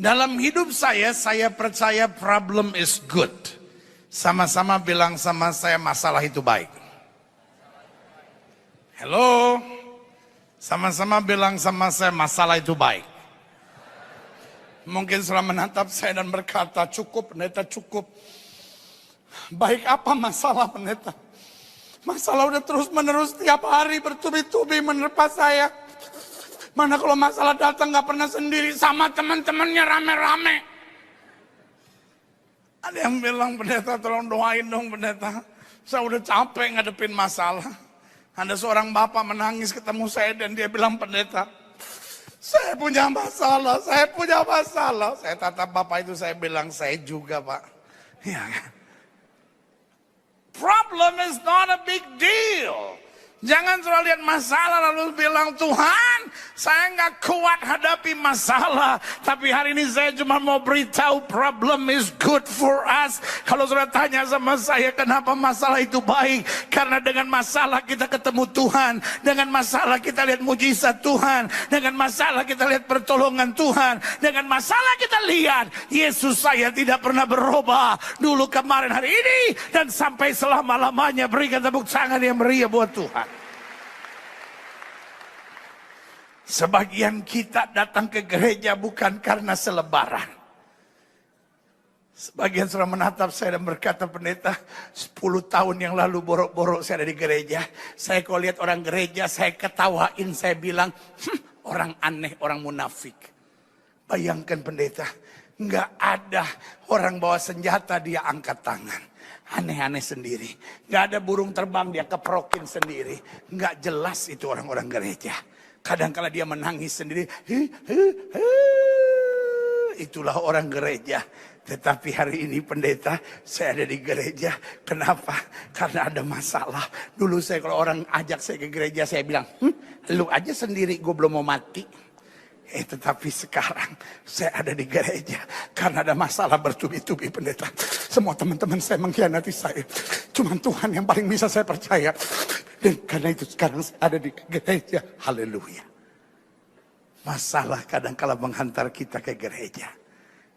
Dalam hidup saya percaya problem is good. Sama-sama bilang sama saya, masalah itu baik. Hello? Sama-sama bilang sama saya, masalah itu baik. Mungkin setelah menatap saya dan berkata, cukup pendeta, cukup. Baik apa masalah pendeta? Masalah udah terus menerus tiap hari bertubi-tubi menerpa saya. Mana kalau masalah datang gak pernah sendiri, sama teman-temannya rame-rame. Ada yang bilang, pendeta tolong doain dong pendeta. Saya udah capek ngadepin masalah. Ada seorang bapak menangis ketemu saya dan dia bilang, pendeta, saya punya masalah, saya punya masalah. Saya tatap bapak itu, saya bilang, saya juga pak. Ya kan? Problem is not a big deal. Jangan selalu lihat masalah lalu bilang, Tuhan saya nggak kuat hadapi masalah. Tapi hari ini saya cuma mau beritahu problem is good for us. Kalau sudah tanya sama saya kenapa masalah itu baik. Karena dengan masalah kita ketemu Tuhan. Dengan masalah kita lihat mujizat Tuhan. Dengan masalah kita lihat pertolongan Tuhan. Dengan masalah kita lihat Yesus saya tidak pernah berubah. Dulu, kemarin, hari ini dan sampai selama-lamanya. Berikan tepuk tangan yang meriah buat Tuhan. Sebagian kita datang ke gereja bukan karena selebaran. Sebagian sudah menatap saya dan berkata, pendeta 10 tahun yang lalu borok-borok saya ada di gereja. Saya kalau lihat orang gereja saya ketawain, saya bilang orang aneh, orang munafik. Bayangkan pendeta, nggak ada orang bawa senjata dia angkat tangan. Aneh-aneh sendiri. Nggak ada burung terbang dia keprokin sendiri. Nggak jelas itu orang-orang gereja. Kadang-kala dia menangis sendiri. Itulah orang gereja. Tetapi hari ini pendeta, saya ada di gereja. Kenapa? Karena ada masalah. Dulu saya kalau orang ajak saya ke gereja, saya bilang, lu aja sendiri, gue belum mau mati. Tetapi sekarang saya ada di gereja karena ada masalah bertubi-tubi pendeta. Semua teman-teman saya mengkhianati saya. Cuma Tuhan yang paling bisa saya percaya. Dan karena itu sekarang saya ada di gereja. Haleluya. Masalah kadang-kala menghantar kita ke gereja.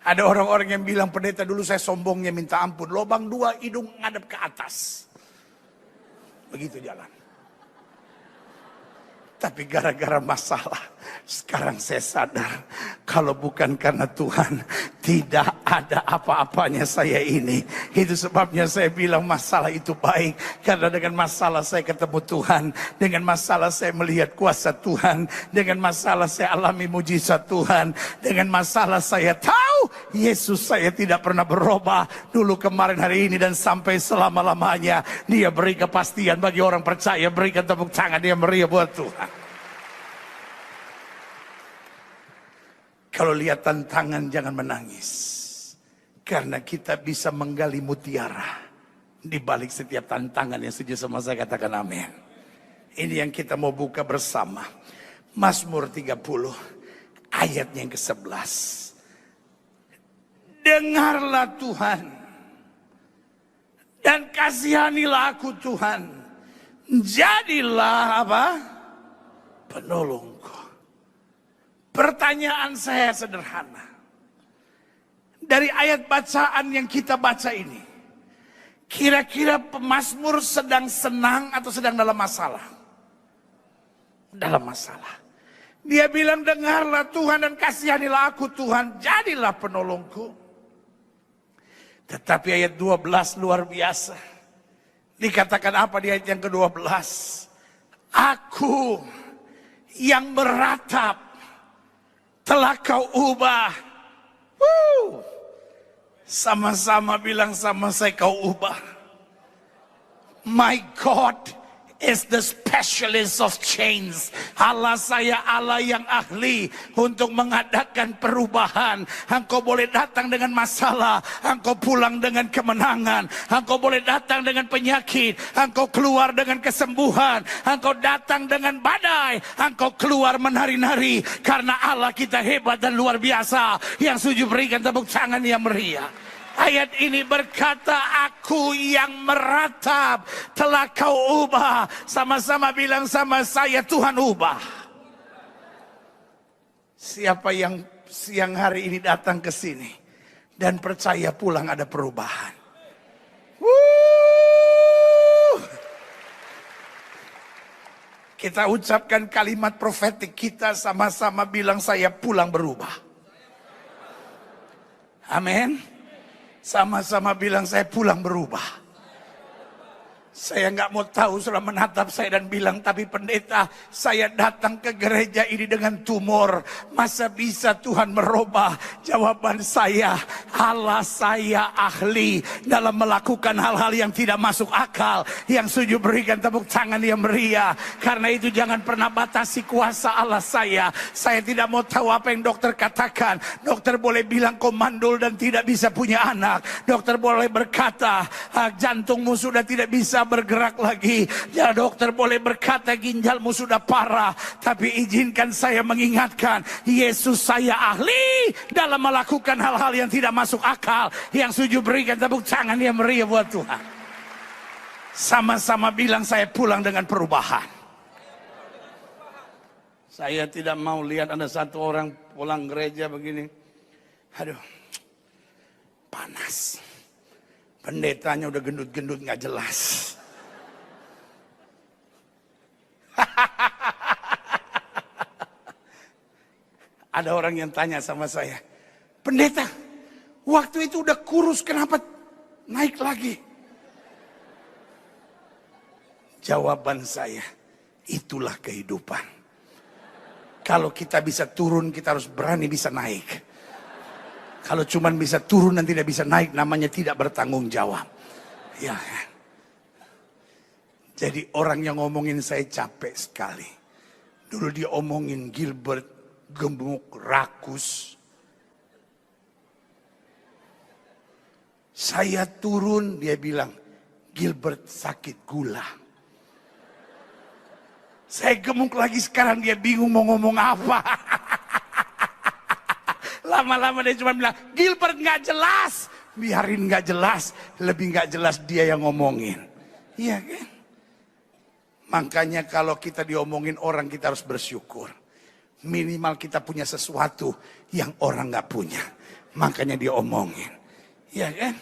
Ada orang-orang yang bilang, pendeta dulu saya sombongnya minta ampun. Lobang 2 hidung ngadep ke atas. Begitu jalan. Tapi gara-gara masalah, sekarang saya sadar, kalau bukan karena Tuhan, tidak ada apa-apanya saya ini. Itu sebabnya saya bilang masalah itu baik. Karena dengan masalah saya ketemu Tuhan. Dengan masalah saya melihat kuasa Tuhan. Dengan masalah saya alami mujizat Tuhan. Dengan masalah saya tahu, Yesus saya tidak pernah berubah. Dulu, kemarin, hari ini, dan sampai selama-lamanya. Dia beri kepastian bagi orang percaya. Berikan tepuk tangan dia meriah buat Tuhan. Kalau lihat tantangan jangan menangis. Karena kita bisa menggali mutiara di balik setiap tantangan. Yang setuju sama saya katakan amin. Ini yang kita mau buka bersama. Mazmur 30 ayatnya yang ke-11. Dengarlah Tuhan dan kasihanilah aku Tuhan. Jadilah apa? Penolongku. Pertanyaan saya sederhana. Dari ayat bacaan yang kita baca ini, kira-kira pemazmur sedang senang atau sedang dalam masalah? Dalam masalah. Dia bilang, dengarlah Tuhan dan kasihanilah aku Tuhan, jadilah penolongku. Tetapi ayat 12 luar biasa. Dikatakan apa di ayat yang ke-12? Aku yang meratap telah kau ubah. Sama-sama bilang sama saya, kau ubah. My God is the specialist of change. Allah saya Allah yang ahli untuk mengadakan perubahan. Engkau boleh datang dengan masalah, engkau pulang dengan kemenangan. Engkau boleh datang dengan penyakit, engkau keluar dengan kesembuhan. Engkau datang dengan badai, engkau keluar menari-nari. Karena Allah kita hebat dan luar biasa. Yang setuju berikan tepuk tangan yang meriah. Ayat ini berkata, aku yang meratap telah kau ubah. Sama-sama bilang sama saya, Tuhan ubah. Siapa yang siang hari ini datang ke sini dan percaya pulang ada perubahan. Kita ucapkan kalimat profetik kita sama-sama bilang saya pulang berubah. Amin. Sama-sama bilang saya pulang berubah. Saya nggak mau tahu, sudah menatap saya dan bilang, tapi pendeta, saya datang ke gereja ini dengan tumor. Masa bisa Tuhan merubah? Jawaban saya, Allah saya ahli dalam melakukan hal-hal yang tidak masuk akal. Yang setuju berikan tepuk tangan yang meriah. Karena itu jangan pernah batasi kuasa Allah saya. Saya tidak mau tahu apa yang dokter katakan. Dokter boleh bilang kau mandul dan tidak bisa punya anak. Dokter boleh berkata, jantungmu sudah tidak bisa bergerak lagi. Ya, dokter boleh berkata ginjalmu sudah parah. Tapi izinkan saya mengingatkan, Yesus saya ahli dalam melakukan hal-hal yang tidak masuk akal. Yang setuju berikan tepuk tangan yang meriah buat Tuhan. Sama-sama bilang saya pulang dengan perubahan. Saya tidak mau lihat ada satu orang pulang gereja begini. Aduh, panas. Pendetanya udah gendut-gendut gak jelas. Ada orang yang tanya sama saya, pendeta, waktu itu udah kurus kenapa naik lagi? Jawaban saya, itulah kehidupan. Kalau kita bisa turun, kita harus berani bisa naik. Kalau cuman bisa turun dan tidak bisa naik, namanya tidak bertanggung jawab. Ya. Jadi orang yang ngomongin saya capek sekali. Dulu dia omongin Gilbert gemuk, rakus. Saya turun, dia bilang, Gilbert sakit gula. Saya gemuk lagi sekarang, dia bingung mau ngomong apa. Lama-lama dia cuma bilang, Gilbert gak jelas. Biarin gak jelas, lebih gak jelas dia yang ngomongin. Iya kan? Makanya kalau kita diomongin orang, kita harus bersyukur. Minimal kita punya sesuatu yang orang gak punya. Makanya diomongin. Iya kan?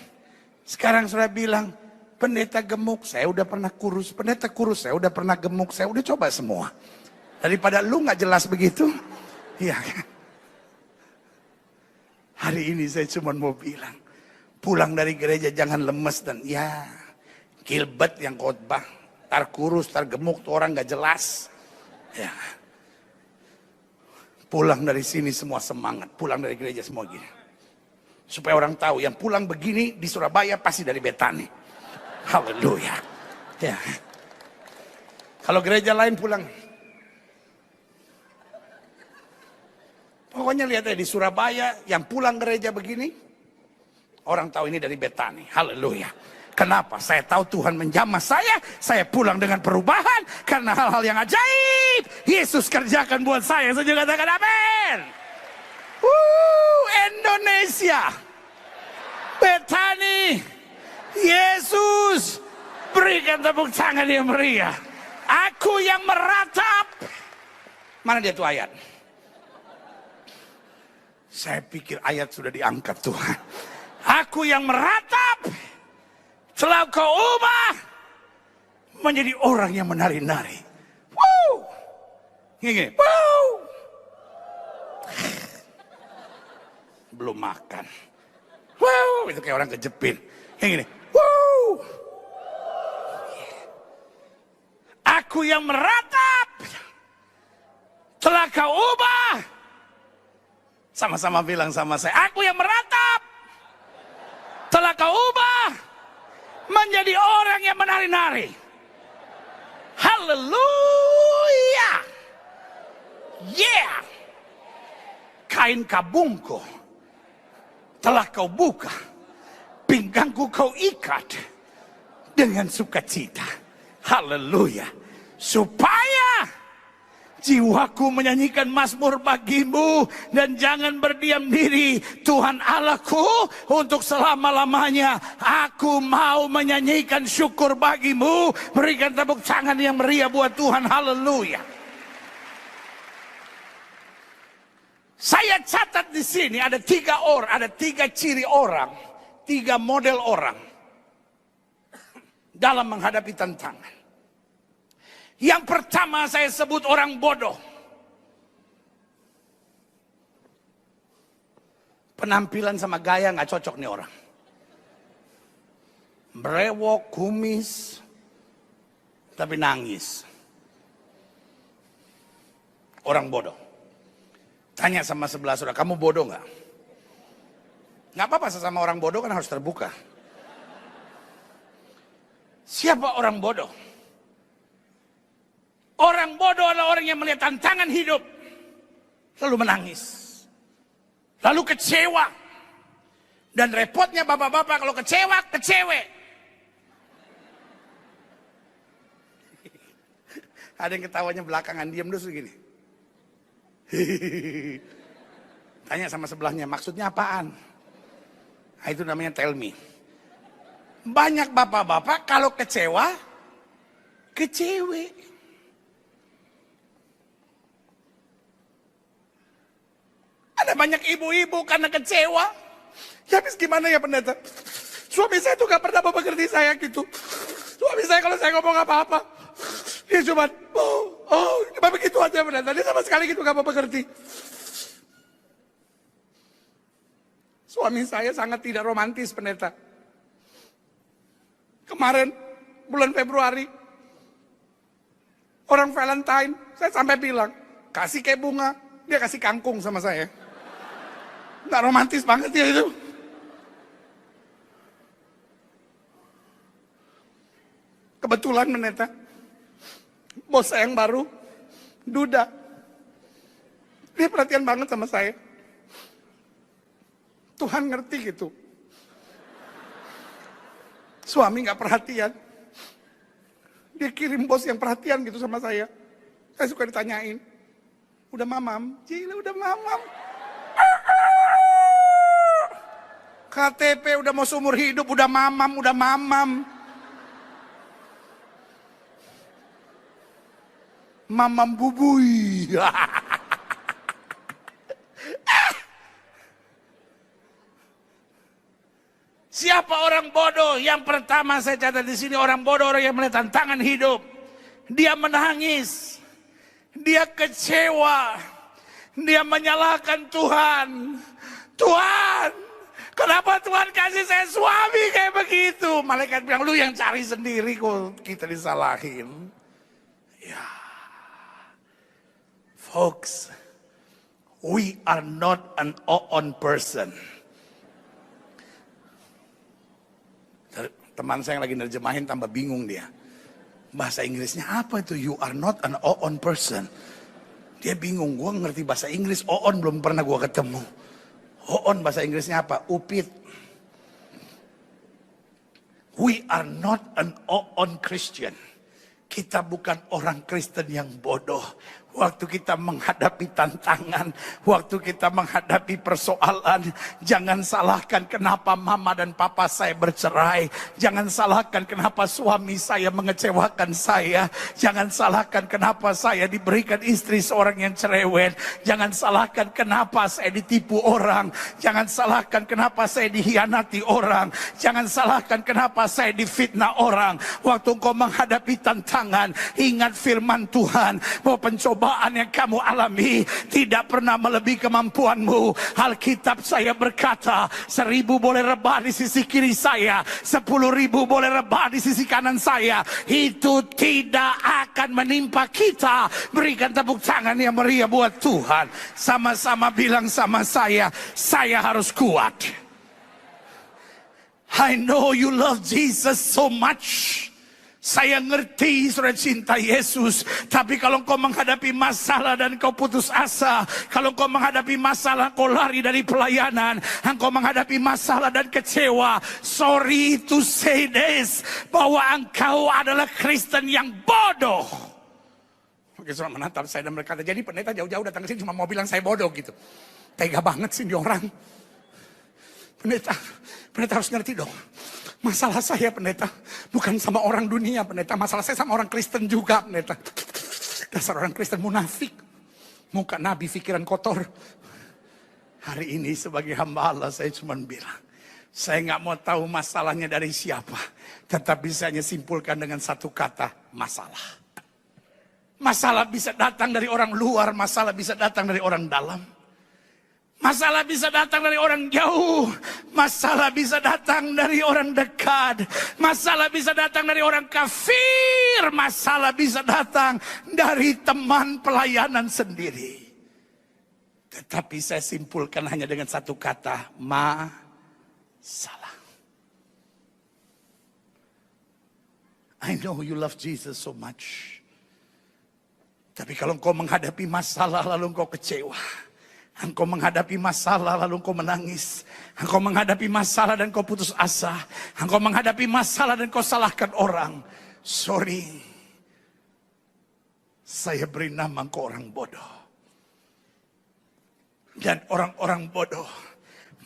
Sekarang sudah bilang, pendeta gemuk, saya udah pernah kurus. Pendeta kurus, saya udah pernah gemuk. Saya udah coba semua. Daripada lu gak jelas begitu. Iya kan? Hari ini saya cuma mau bilang, pulang dari gereja jangan lemes dan ya, Gilbert yang khotbah, tar kurus, tar gemuk, tuh orang gak jelas. Ya. Pulang dari sini semua semangat, pulang dari gereja semua gini. Supaya orang tahu yang pulang begini di Surabaya pasti dari Betani. Haleluya. Ya. Kalau gereja lain pulang, pokoknya lihat aja di Surabaya yang pulang gereja begini, orang tahu ini dari Betani. Haleluya. Kenapa? Saya tahu Tuhan menjamah saya pulang dengan perubahan karena hal-hal yang ajaib Yesus kerjakan buat saya. Saya juga katakan amin. Indonesia, Betani, Yesus, berikan tepuk tangan yang meriah. Aku yang meratap. Mana dia tuh ayat? Saya pikir ayat sudah diangkat Tuhan. Aku yang meratap, telah kau ubah menjadi orang yang menari-nari. Wow. Gini. Wow. Belum makan. Wow, itu kayak orang kejepit. Yang gini. Wow. Aku yang meratap, telah kau ubah. Sama-sama bilang sama saya, aku yang meratap, telah kau ubah menjadi orang yang menari-nari. Haleluya. Yeah. Kain kabungku telah kau buka, pinggangku kau ikat dengan sukacita. Haleluya. Supaya jiwaku menyanyikan mazmur bagimu dan jangan berdiam diri. Tuhan Allahku, untuk selama-lamanya aku mau menyanyikan syukur bagimu. Berikan tepuk tangan yang meriah buat Tuhan. Haleluya. Saya Saya catat di sini ada 3 orang, ada 3 ciri orang, 3 model orang dalam menghadapi tantangan. Yang pertama saya sebut orang bodoh. Penampilan sama gaya nggak cocok nih orang. Brewok, kumis, tapi nangis. Orang bodoh. Tanya sama sebelah saudara, kamu bodoh nggak? Nggak apa-apa, sesama orang bodoh kan harus terbuka. Siapa orang bodoh? Orang bodoh adalah orang yang melihat tantangan hidup, lalu menangis, lalu kecewa. Dan repotnya bapak-bapak kalau kecewa, kecewe. Ada yang ketawanya belakangan, diam dulu segini. Tanya sama sebelahnya, maksudnya apaan? Nah, itu namanya tell me. Banyak bapak-bapak kalau kecewa, kecewe. Ada banyak ibu-ibu karena kecewa. Ya habis gimana ya pendeta? Suami saya tuh gak pernah mengerti saya gitu. Suami saya kalau saya ngomong apa-apa, dia cuma, cuma begitu aja pendeta. Dia sama sekali gitu gak mau mengerti. Suami saya sangat tidak romantis pendeta. Kemarin bulan Februari, orang Valentine, saya sampai bilang, kasih kayak bunga, dia kasih kangkung sama saya. Nggak romantis banget ya itu. Kebetulan pendeta, bos saya yang baru, Duda, dia perhatian banget sama saya. Tuhan ngerti gitu. Suami nggak perhatian, dia kirim bos yang perhatian gitu sama saya. Saya suka ditanyain, udah mamam? Gila udah mamam. KTP udah mau seumur hidup, udah mamam, udah mamam. Mamam bubui. Siapa orang bodoh? Yang pertama saya catat di sini, orang bodoh orang yang melihat tantangan hidup. Dia menangis, dia kecewa, dia menyalahkan Tuhan. Tuhan, kenapa Tuhan kasih saya suami kayak begitu? Malaikat bilang, lu yang cari sendiri kok kita disalahin. Ya, folks, we are not an own person. Teman saya yang lagi nerjemahin tambah bingung dia. Bahasa Inggrisnya apa itu? You are not an own person. Dia bingung, gue ngerti bahasa Inggris, oon belum pernah gue ketemu. Oon bahasa Inggrisnya apa? Upit. We are not an oon Christian. Kita bukan orang Kristen yang bodoh. Waktu kita menghadapi tantangan, waktu kita menghadapi persoalan, jangan salahkan kenapa mama dan papa saya bercerai. Jangan salahkan kenapa suami saya mengecewakan saya. Jangan salahkan kenapa saya diberikan istri seorang yang cerewet. Jangan salahkan kenapa saya ditipu orang. Jangan salahkan kenapa saya dihianati orang. Jangan salahkan kenapa saya difitnah orang. Waktu engkau menghadapi tantangan, ingat firman Tuhan bahwa pencobaan yang kamu alami tidak pernah melebihi kemampuanmu. Alkitab saya berkata, 1000 boleh rebah di sisi kiri saya, 10.000 boleh rebah di sisi kanan saya, itu tidak akan menimpa kita. Berikan tepuk tangan yang meriah buat Tuhan. Sama-sama bilang sama saya harus kuat. I know you love Jesus so much. Saya ngerti saudara cinta Yesus. Tapi kalau kau menghadapi masalah dan kau putus asa, kalau kau menghadapi masalah kau lari dari pelayanan, engkau menghadapi masalah dan kecewa, sorry to say this, bahwa engkau adalah Kristen yang bodoh. Oke, saudara menatap saya dan berkata, jadi pendeta jauh-jauh datang ke sini cuma mau bilang saya bodoh gitu. Tega banget sih ini orang. Pendeta harus ngerti dong. Masalah saya pendeta bukan sama orang dunia pendeta. Masalah saya sama orang Kristen juga pendeta. Dasar orang Kristen munafik. Muka nabi, pikiran kotor. Hari ini sebagai hamba Allah saya cuma bilang, saya nggak mau tahu masalahnya dari siapa. Tetapi saya hanya simpulkan dengan satu kata, masalah. Masalah bisa datang dari orang luar, masalah bisa datang dari orang dalam. Masalah bisa datang dari orang jauh, masalah bisa datang dari orang dekat, masalah bisa datang dari orang kafir, masalah bisa datang dari teman pelayanan sendiri. Tetapi saya simpulkan hanya dengan satu kata, masalah. I know you love Jesus so much. Tapi kalau engkau menghadapi masalah lalu engkau kecewa, engkau menghadapi masalah lalu engkau menangis, engkau menghadapi masalah dan engkau putus asa, engkau menghadapi masalah dan engkau salahkan orang, sorry, saya beri nama engkau orang bodoh. Dan orang-orang bodoh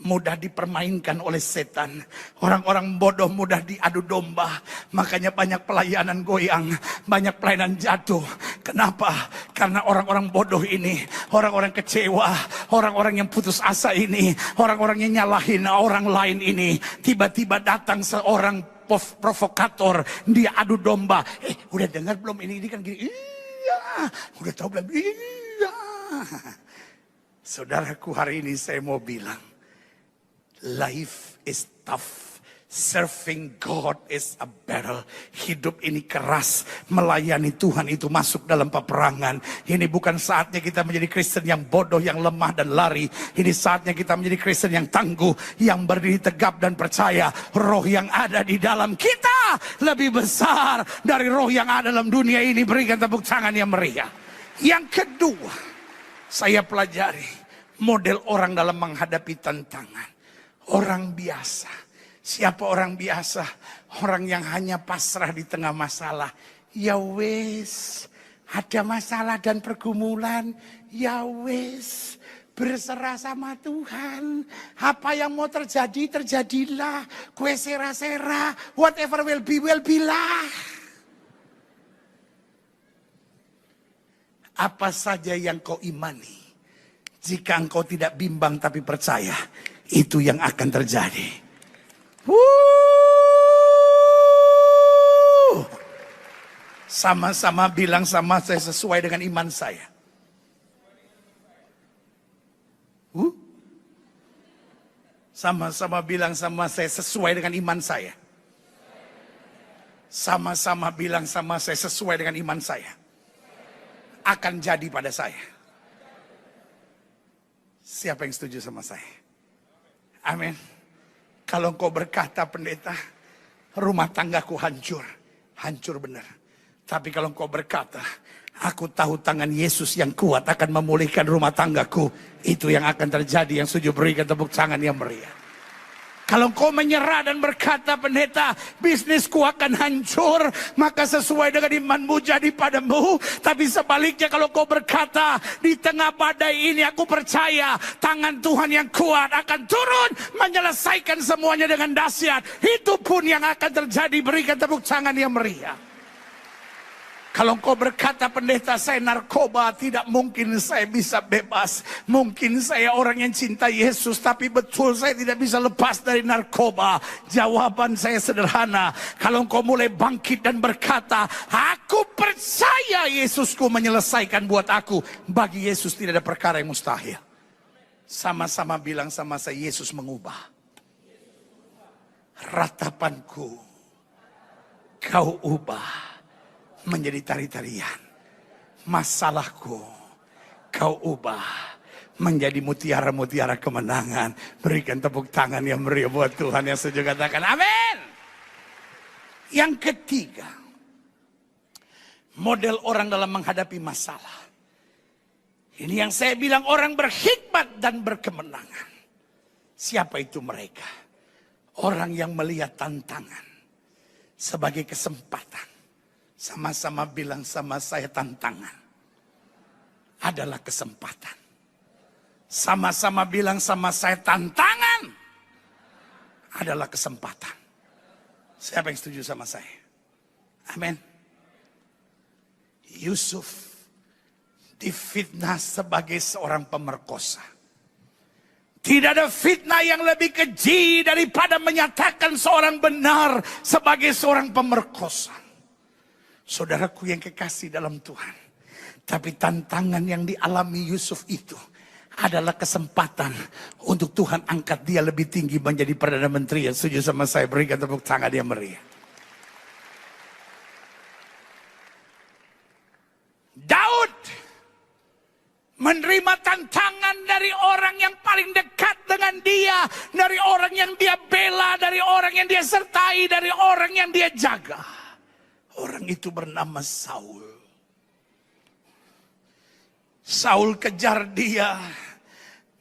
mudah dipermainkan oleh setan. Orang-orang bodoh mudah diadu domba. Makanya banyak pelayanan goyang, banyak pelayanan jatuh. Kenapa? Karena orang-orang bodoh ini, orang-orang kecewa, orang-orang yang putus asa ini, orang-orang yang nyalahin orang lain ini, tiba-tiba datang seorang provokator, dia adu domba. Udah dengar belum ini kan gini? Iya. Udah tahu belum? Iya. Saudaraku, hari ini saya mau bilang, life is tough. Serving God is a battle. Hidup ini keras. Melayani Tuhan itu masuk dalam peperangan. Ini bukan saatnya kita menjadi Kristen yang bodoh, yang lemah dan lari. Ini saatnya kita menjadi Kristen yang tangguh, yang berdiri tegap dan percaya roh yang ada di dalam kita lebih besar dari roh yang ada dalam dunia ini. Berikan tepuk tangan yang meriah. Yang kedua, saya pelajari model orang dalam menghadapi tantangan. Orang biasa. Siapa orang biasa? Orang yang hanya pasrah di tengah masalah. Ya wes, ada masalah dan pergumulan. Ya wes, berserah sama Tuhan. Apa yang mau terjadi, terjadilah. Kue sera-sera, whatever will be lah. Apa saja yang kau imani, jika engkau tidak bimbang tapi percaya, itu yang akan terjadi. Sama-sama bilang sama saya, sesuai dengan iman saya. Sama-sama bilang sama saya, sesuai dengan iman saya. Sama-sama bilang sama saya, sesuai dengan iman saya. Akan jadi pada saya. Siapa yang setuju sama saya? Amin. Kalau engkau berkata, pendeta, rumah tanggaku hancur. Hancur benar. Tapi kalau engkau berkata, aku tahu tangan Yesus yang kuat akan memulihkan rumah tanggaku, itu yang akan terjadi. Yang setuju berikan tepuk tangan yang meriah. Kalau engkau menyerah dan berkata, pendeta, bisnisku akan hancur, maka sesuai dengan imanmu jadi padamu. Tapi sebaliknya kalau kau berkata, di tengah badai ini aku percaya tangan Tuhan yang kuat akan turun menyelesaikan semuanya dengan dahsyat. Itu pun yang akan terjadi. Berikan tepuk tangan yang meriah. Kalau engkau berkata, pendeta, saya narkoba, tidak mungkin saya bisa bebas. Mungkin saya orang yang cinta Yesus, tapi betul saya tidak bisa lepas dari narkoba. Jawaban saya sederhana. Kalau engkau mulai bangkit dan berkata, aku percaya Yesusku menyelesaikan buat aku. Bagi Yesus tidak ada perkara yang mustahil. Sama-sama bilang sama saya, Yesus mengubah. Ratapanku, kau ubah menjadi tari-tarian. Masalahku kau ubah menjadi mutiara-mutiara kemenangan. Berikan tepuk tangan yang meriah buat Tuhan yang setuju, katakan amin. Yang ketiga, model orang dalam menghadapi masalah. Ini yang saya bilang orang berhikmat dan berkemenangan. Siapa itu mereka? Orang yang melihat tantangan sebagai kesempatan. Sama-sama bilang sama saya, tantangan adalah kesempatan. Sama-sama bilang sama saya, tantangan adalah kesempatan. Siapa yang setuju sama saya? Amin. Yusuf difitnah sebagai seorang pemerkosa. Tidak ada fitnah yang lebih keji daripada menyatakan seorang benar sebagai seorang pemerkosa. Saudaraku yang kekasih dalam Tuhan. Tapi tantangan yang dialami Yusuf itu adalah kesempatan untuk Tuhan angkat dia lebih tinggi menjadi Perdana Menteri. Yang setuju sama saya, berikan tepuk tangan yang meriah. Daud menerima tantangan dari orang yang paling dekat dengan dia, dari orang yang dia bela, dari orang yang dia sertai, dari orang yang dia jaga. Orang itu bernama Saul. Saul kejar dia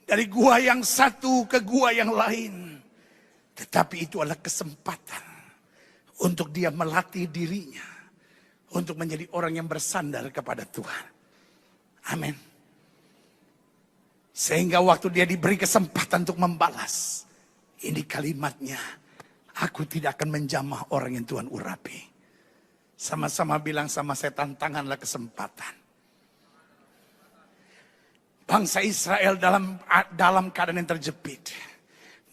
dari gua yang satu ke gua yang lain. Tetapi itu adalah kesempatan untuk dia melatih dirinya untuk menjadi orang yang bersandar kepada Tuhan. Amin. Sehingga waktu dia diberi kesempatan untuk membalas, ini kalimatnya, aku tidak akan menjamah orang yang Tuhan urapi. Sama-sama bilang sama saya, tantanganlah kesempatan. Bangsa Israel dalam keadaan yang terjepit.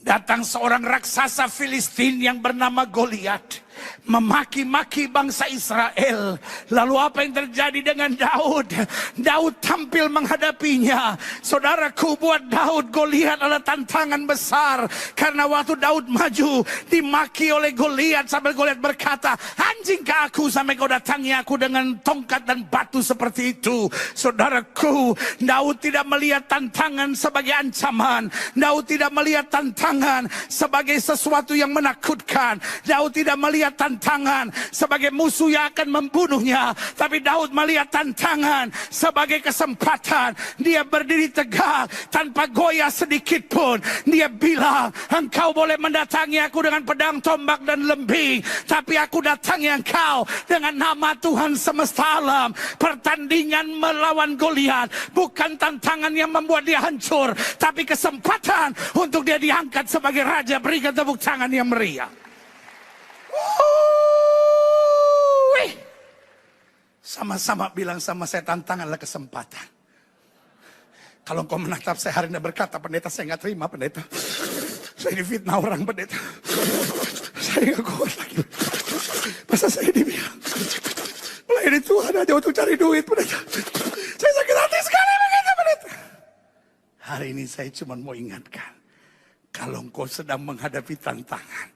Datang seorang raksasa Filistin yang bernama Goliat, memaki-maki bangsa Israel. Lalu apa yang terjadi dengan Daud? Daud tampil menghadapinya. Saudaraku, buat Daud Goliat adalah tantangan besar. Karena waktu Daud maju, dimaki oleh Goliat sampai Goliat berkata, anjingkah aku sampai kau datangi aku dengan tongkat dan batu seperti itu? Saudaraku, Daud tidak melihat tantangan sebagai ancaman. Daud tidak melihat tantangan sebagai sesuatu yang menakutkan. Daud tidak melihat tantangan sebagai musuh yang akan membunuhnya. Tapi Daud melihat tantangan sebagai kesempatan. Dia berdiri tegak tanpa goyah sedikit pun. Dia bilang, engkau boleh mendatangi aku dengan pedang, tombak dan lembing, tapi aku datangi engkau dengan nama Tuhan semesta alam. Pertandingan melawan Goliat bukan tantangan yang membuat dia hancur, tapi kesempatan untuk dia diangkat sebagai raja. Berikan tepuk tangan yang meriah. Sama-sama bilang sama saya, tantanganlah kesempatan. Kalau kau menatap saya hari ini berkata, pendeta saya nggak terima pendeta, saya difitnah orang pendeta, saya nggak kuat lagi. Masa saya dibilang melayani Tuhan hanya untuk cari duit pendeta, saya sakit hati sekali begitu pendeta. Hari ini saya cuma mau ingatkan, kalau engkau sedang menghadapi tantangan,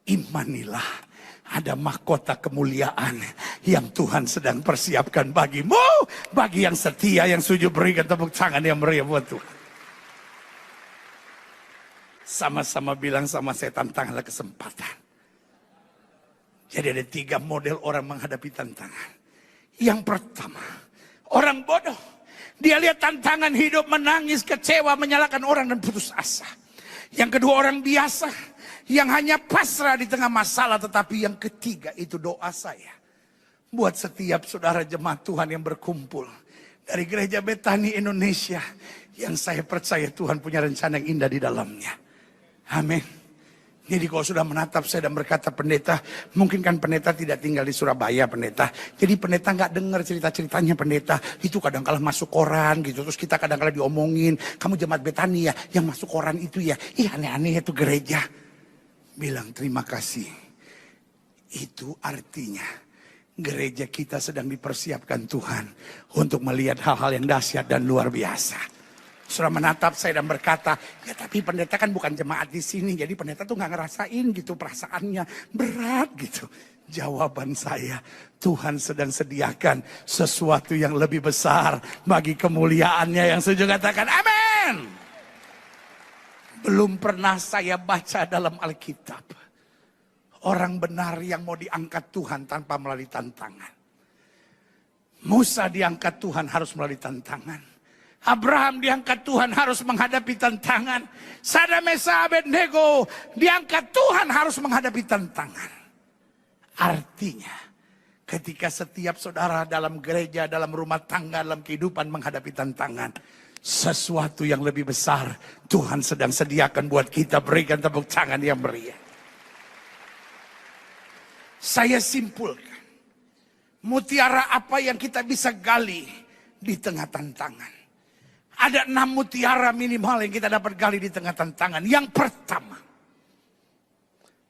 imanilah ada mahkota kemuliaan yang Tuhan sedang persiapkan bagimu. Bagi yang setia, yang sujud, berikan tepuk tangan yang meriah buat Tuhan. Sama-sama bilang sama saya, tantanganlah kesempatan. Jadi ada 3 model orang menghadapi tantangan. Yang pertama, orang bodoh. Dia lihat tantangan hidup, menangis, kecewa, menyalahkan orang dan putus asa. Yang kedua, orang biasa yang hanya pasrah di tengah masalah. Tetapi yang ketiga itu doa saya buat setiap saudara jemaat Tuhan yang berkumpul dari Gereja Betani Indonesia, yang saya percaya Tuhan punya rencana yang indah di dalamnya. Amin. Jadi kalau sudah menatap saya dan berkata, pendeta, mungkin kan pendeta tidak tinggal di Surabaya pendeta, jadi pendeta nggak dengar cerita-ceritanya pendeta, itu kadang-kala masuk koran gitu, terus kita kadang-kala diomongin, kamu jemaat Betani ya, yang masuk koran itu ya, ih aneh-aneh itu gereja. Bilang terima kasih. Itu artinya gereja kita sedang dipersiapkan Tuhan untuk melihat hal-hal yang dahsyat dan luar biasa. Sudah menatap saya dan berkata, ya tapi pendeta kan bukan jemaat di sini, jadi pendeta tuh nggak ngerasain gitu perasaannya, berat gitu. Jawaban saya, Tuhan sedang sediakan sesuatu yang lebih besar bagi kemuliaannya. Yang setuju katakan amin. Belum pernah saya baca dalam Alkitab orang benar yang mau diangkat Tuhan tanpa melalui tantangan. Musa diangkat Tuhan harus melalui tantangan. Abraham diangkat Tuhan harus menghadapi tantangan. Sadam Mesa Abednego diangkat Tuhan harus menghadapi tantangan. Artinya ketika setiap saudara dalam gereja, dalam rumah tangga, dalam kehidupan menghadapi tantangan, sesuatu yang lebih besar Tuhan sedang sediakan buat kita. Berikan tepuk tangan yang meriah. Saya simpulkan, mutiara apa yang kita bisa gali di tengah tantangan? Ada 6 mutiara minimal yang kita dapat gali di tengah tantangan. Yang pertama,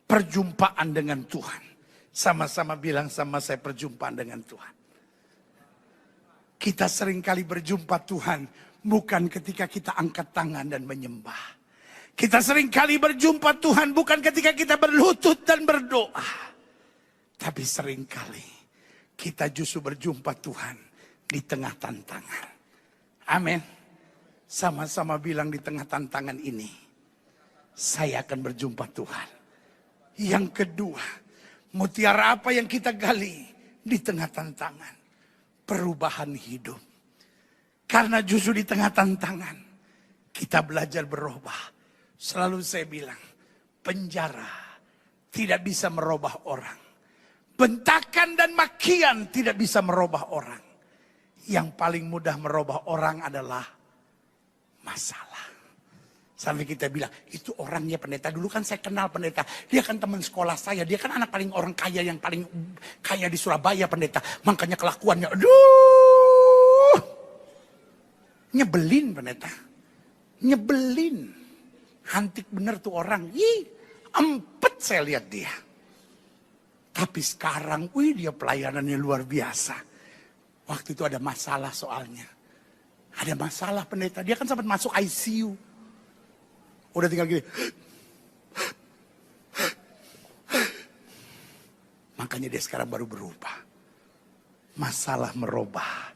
perjumpaan dengan Tuhan. Sama-sama bilang sama saya, perjumpaan dengan Tuhan. Kita seringkali berjumpa Tuhan bukan ketika kita angkat tangan dan menyembah. Kita seringkali berjumpa Tuhan bukan ketika kita berlutut dan berdoa. Tapi seringkali kita justru berjumpa Tuhan di tengah tantangan. Amin. Sama-sama bilang di tengah tantangan ini, saya akan berjumpa Tuhan. Yang kedua, mutiara apa yang kita gali di tengah tantangan? Perubahan hidup. Karena justru di tengah tantangan, kita belajar berubah. Selalu saya bilang, penjara tidak bisa merubah orang. Bentakan dan makian tidak bisa merubah orang. Yang paling mudah merubah orang adalah masalah. Sampai kita bilang, itu orangnya pendeta. Dulu kan saya kenal pendeta. Dia kan teman sekolah saya. Dia kan anak paling orang kaya yang paling kaya di Surabaya pendeta. Makanya kelakuannya, aduh. Nyebelin pendeta. Nyebelin. Hantik bener tuh orang. Ih, empet saya lihat dia. Tapi sekarang, dia pelayanannya luar biasa. Waktu itu ada masalah soalnya. Ada masalah pendeta, dia kan sempat masuk ICU. Udah tinggal gini. Makanya dia sekarang baru berubah. Masalah merubah.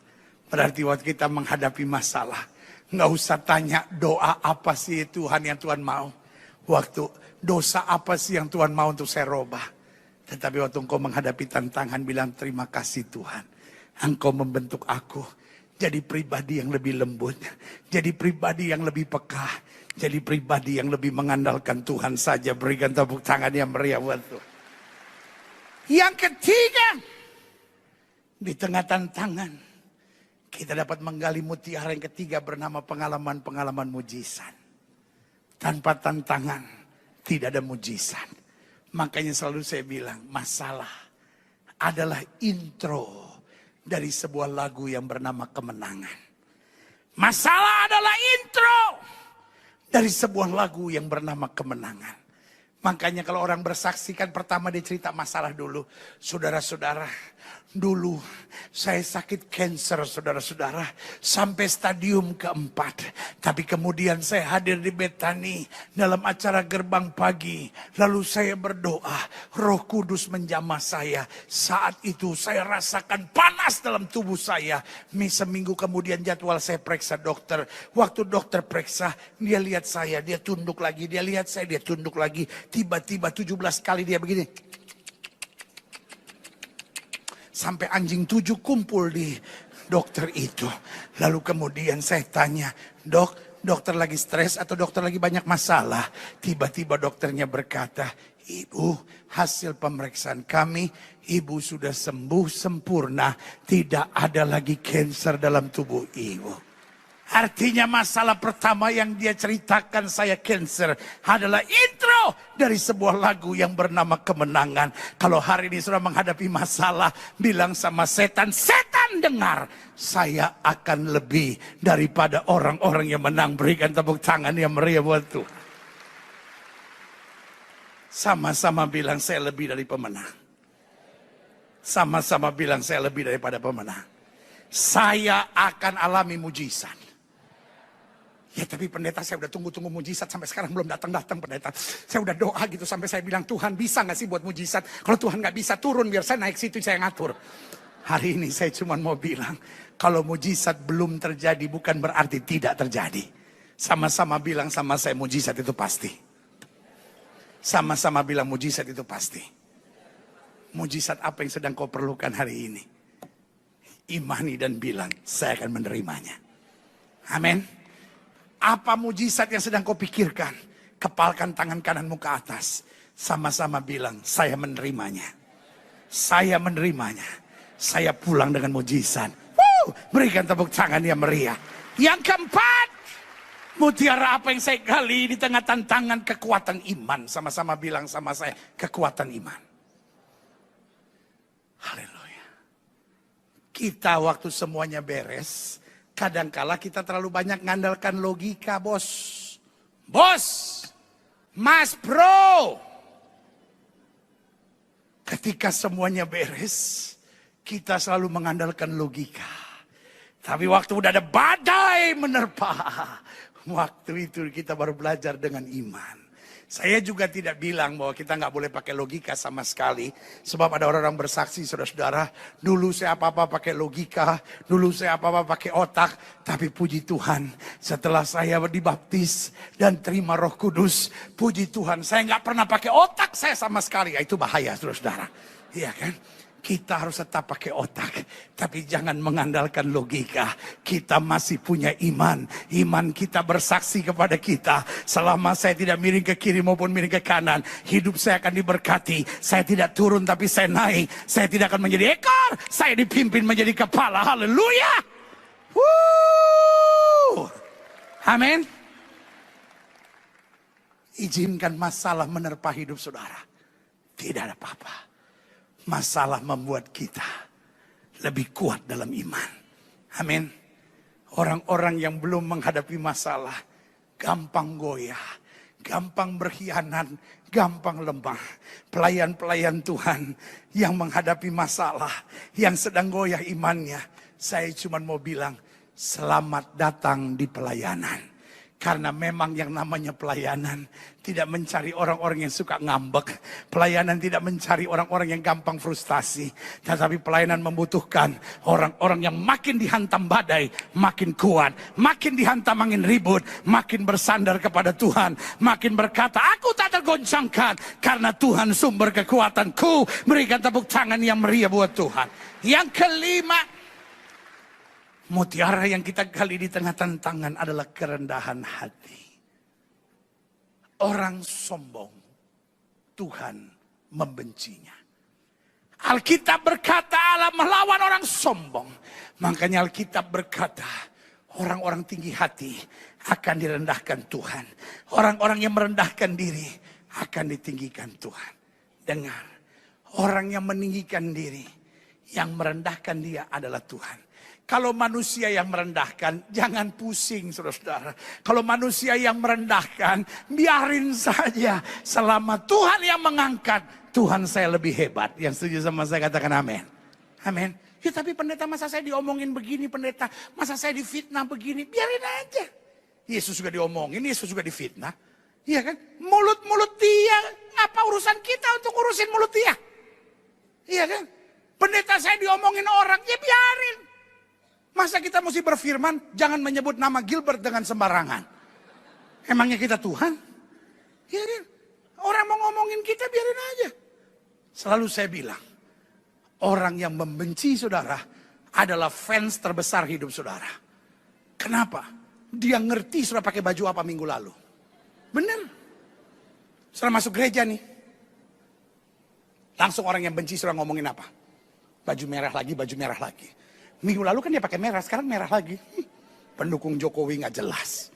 Berarti waktu kita menghadapi masalah, nggak usah tanya doa apa sih Tuhan yang Tuhan mau. Waktu dosa apa sih yang Tuhan mau untuk saya robah. Tetapi waktu engkau menghadapi tantangan, bilang terima kasih Tuhan. Engkau membentuk aku jadi pribadi yang lebih lembut, jadi pribadi yang lebih peka, jadi pribadi yang lebih mengandalkan Tuhan saja. Berikan tepuk tangan yang meriah buat Tuhan. Yang ketiga, di tengah tantangan, kita dapat menggali mutiara yang ketiga bernama pengalaman-pengalaman mujizat. Tanpa tantangan, tidak ada mujizat. Makanya selalu saya bilang, masalah adalah intro dari sebuah lagu yang bernama Kemenangan. Masalah adalah intro dari sebuah lagu yang bernama Kemenangan. Makanya kalau orang bersaksi kan pertama dia cerita masalah dulu. Saudara-saudara, dulu saya sakit kanker saudara-saudara. Sampai stadium keempat. Tapi kemudian saya hadir di Betani dalam acara gerbang pagi. Lalu saya berdoa, Roh Kudus menjamah saya. Saat itu saya rasakan panas dalam tubuh saya. Seminggu kemudian jadwal saya periksa dokter. Waktu dokter periksa, dia lihat saya, dia tunduk lagi. Dia lihat saya, dia tunduk lagi. Tiba-tiba 17 kali dia begini. Sampai anjing 7 kumpul di dokter itu. Lalu kemudian saya tanya, dokter lagi stres atau dokter lagi banyak masalah? Tiba-tiba dokternya berkata, Ibu, hasil pemeriksaan kami, Ibu sudah sembuh sempurna. Tidak ada lagi kanker dalam tubuh Ibu. Artinya masalah pertama yang dia ceritakan saya kanker adalah intro dari sebuah lagu yang bernama Kemenangan. Kalau hari ini sudah menghadapi masalah, bilang sama setan, setan dengar, saya akan lebih daripada orang-orang yang menang. Berikan tepuk tangan yang meriah buat Tuhan. Sama-sama bilang saya lebih dari pemenang. Sama-sama bilang saya lebih daripada pemenang. Saya akan alami mujizat. Ya tapi pendeta, saya udah tunggu-tunggu mujizat sampai sekarang belum datang-datang pendeta. Saya udah doa gitu sampai saya bilang, Tuhan bisa gak sih buat mujizat? Kalau Tuhan gak bisa turun biar saya naik situ, saya ngatur. Hari ini saya cuma mau bilang, kalau mujizat belum terjadi bukan berarti tidak terjadi. Sama-sama bilang sama saya, mujizat itu pasti. Sama-sama bilang mujizat itu pasti. Mujizat apa yang sedang kau perlukan hari ini? Imani dan bilang, saya akan menerimanya. Amin. Apa mujizat yang sedang kau pikirkan? Kepalkan tangan kananmu ke atas. Sama-sama bilang, saya menerimanya. Saya menerimanya. Saya pulang dengan mujizat. Berikan tepuk tangan yang meriah. Yang keempat, mutiara apa yang saya gali di tengah tantangan? Kekuatan iman. Sama-sama bilang sama saya, kekuatan iman. Haleluya. Kita waktu semuanya beres, Kadangkala kita terlalu banyak ngandalkan logika, bos. Bos, mas bro. Ketika semuanya beres, kita selalu mengandalkan logika. Tapi waktu udah ada badai menerpa, waktu itu kita baru belajar dengan iman. Saya juga tidak bilang bahwa kita nggak boleh pakai logika sama sekali. Sebab ada orang-orang bersaksi, saudara-saudara, dulu saya apa-apa pakai logika, dulu saya apa-apa pakai otak. Tapi puji Tuhan, setelah saya dibaptis dan terima Roh Kudus, puji Tuhan, saya nggak pernah pakai otak saya sama sekali. Ya, itu bahaya, saudara-saudara. Iya kan? Kita harus tetap pakai otak, tapi jangan mengandalkan logika. Kita masih punya iman. Iman kita bersaksi kepada kita. Selama saya tidak miring ke kiri maupun miring ke kanan, hidup saya akan diberkati. Saya tidak turun tapi saya naik. Saya tidak akan menjadi ekor, saya dipimpin menjadi kepala. Haleluya. Amin. Izinkan masalah menerpa hidup saudara. Tidak ada apa-apa. Masalah membuat kita lebih kuat dalam iman. Amin. Orang-orang yang belum menghadapi masalah gampang goyah, gampang berkhianat, gampang lemah. Pelayan-pelayan Tuhan yang menghadapi masalah, yang sedang goyah imannya, saya cuma mau bilang, selamat datang di pelayanan. Karena memang yang namanya pelayanan tidak mencari orang-orang yang suka ngambek. Pelayanan tidak mencari orang-orang yang gampang frustasi. Tetapi pelayanan membutuhkan orang-orang yang makin dihantam badai, makin kuat. Makin dihantam angin ribut, makin bersandar kepada Tuhan. Makin berkata, aku tak tergoncangkan. Karena Tuhan sumber kekuatanku. Berikan tepuk tangan yang meriah buat Tuhan. Yang kelima, mutiara yang kita gali di tengah tantangan adalah kerendahan hati. Orang sombong, Tuhan membencinya. Alkitab berkata Allah melawan orang sombong. Makanya Alkitab berkata orang-orang tinggi hati akan direndahkan Tuhan. Orang-orang yang merendahkan diri akan ditinggikan Tuhan. Dengar, orang yang meninggikan diri, yang merendahkan dia adalah Tuhan. Kalau manusia yang merendahkan, jangan pusing saudara-saudara. Kalau manusia yang merendahkan, biarin saja. Selama Tuhan yang mengangkat, Tuhan saya lebih hebat. Yang setuju sama saya katakan amin. Amin. Ya tapi pendeta, masa saya diomongin begini pendeta, masa saya difitnah begini, biarin aja. Yesus juga diomongin, Yesus juga difitnah. Iya kan? Mulut-mulut dia, apa urusan kita untuk urusin mulut dia? Iya kan? Pendeta saya diomongin orang, ya biarin. Masa kita mesti berfirman, jangan menyebut nama Gilbert dengan sembarangan. Emangnya kita Tuhan? Ya kan? Orang mau ngomongin kita, biarin aja. Selalu saya bilang, orang yang membenci saudara adalah fans terbesar hidup saudara. Kenapa? Dia ngerti sudah pakai baju apa minggu lalu. Benar. Setelah masuk gereja nih, langsung orang yang benci sudah ngomongin apa? Baju merah lagi, baju merah lagi. Minggu lalu kan dia pakai merah, sekarang merah lagi. Pendukung Jokowi nggak jelas.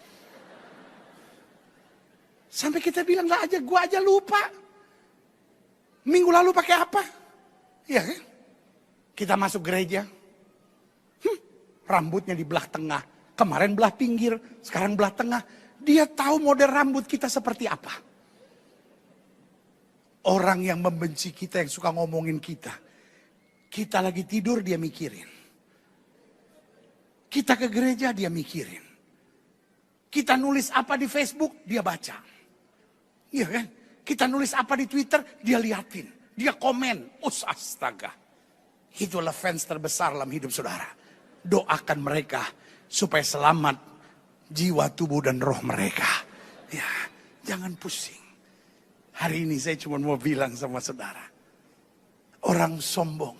Sampai kita bilang lah aja, gua aja lupa. Minggu lalu pakai apa? Iya kan? Kita masuk gereja. Rambutnya di belah tengah. Kemarin belah pinggir, sekarang belah tengah. Dia tahu model rambut kita seperti apa. Orang yang membenci kita, yang suka ngomongin kita. Kita lagi tidur, dia mikirin. Kita ke gereja, dia mikirin. Kita nulis apa di Facebook, dia baca. Iya kan? Kita nulis apa di Twitter, dia liatin. Dia komen. Astaga. Itulah fans terbesar dalam hidup saudara. Doakan mereka supaya selamat jiwa, tubuh, dan roh mereka. Ya, jangan pusing. Hari ini saya cuma mau bilang sama saudara. Orang sombong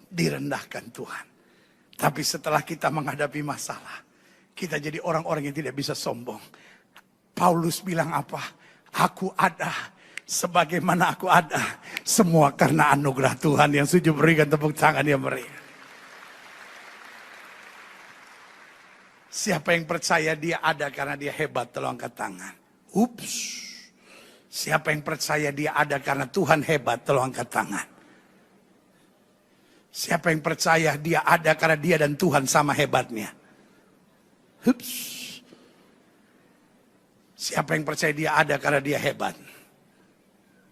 direndahkan Tuhan. Tapi setelah kita menghadapi masalah, kita jadi orang-orang yang tidak bisa sombong. Paulus bilang apa? Aku ada sebagaimana aku ada. Semua karena anugerah Tuhan. Yang setuju berikan tepuk tangan yang meriah. Siapa yang percaya dia ada karena dia hebat, tolong angkat tangan. Ups. Siapa yang percaya dia ada karena Tuhan hebat, tolong angkat tangan. Siapa yang percaya dia ada karena dia dan Tuhan sama hebatnya? Hups. Siapa yang percaya dia ada karena dia hebat?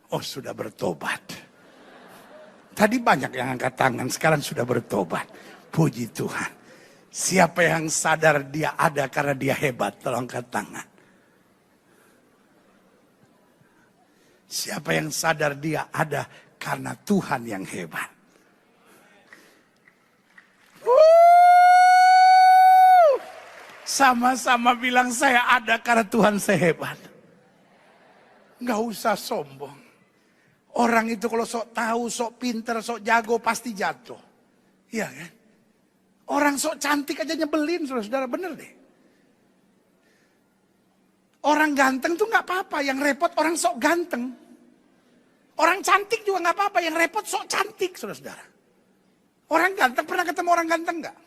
Oh, sudah bertobat. Tadi banyak yang angkat tangan, sekarang sudah bertobat. Puji Tuhan. Siapa yang sadar dia ada karena dia hebat? Tolong angkat tangan. Siapa yang sadar dia ada karena Tuhan yang hebat? Sama-sama bilang saya ada karena Tuhan saya hebat. Nggak usah sombong. Orang itu kalau sok tahu, sok pinter, sok jago pasti jatuh. Iya kan? Orang sok cantik aja nyebelin, saudara-saudara, bener deh. Orang ganteng tuh nggak apa-apa, yang repot orang sok ganteng. Orang cantik juga nggak apa-apa, yang repot sok cantik, saudara-saudara. Orang ganteng, pernah ketemu orang ganteng nggak?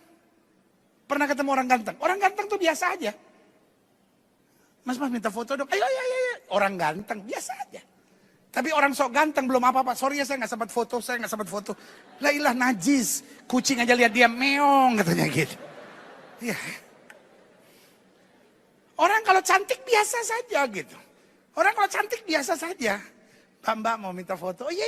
Pernah ketemu orang ganteng? Orang ganteng tuh biasa aja. Mas minta foto dong. Ayo. Orang ganteng, biasa aja. Tapi orang sok ganteng belum apa-apa. Sorry ya saya nggak sempat foto, Lah ilah najis. Kucing aja lihat dia meong katanya gitu. Ya. Orang kalau cantik biasa saja gitu. Orang kalau cantik biasa saja. Mbak mau minta foto. Oh iya.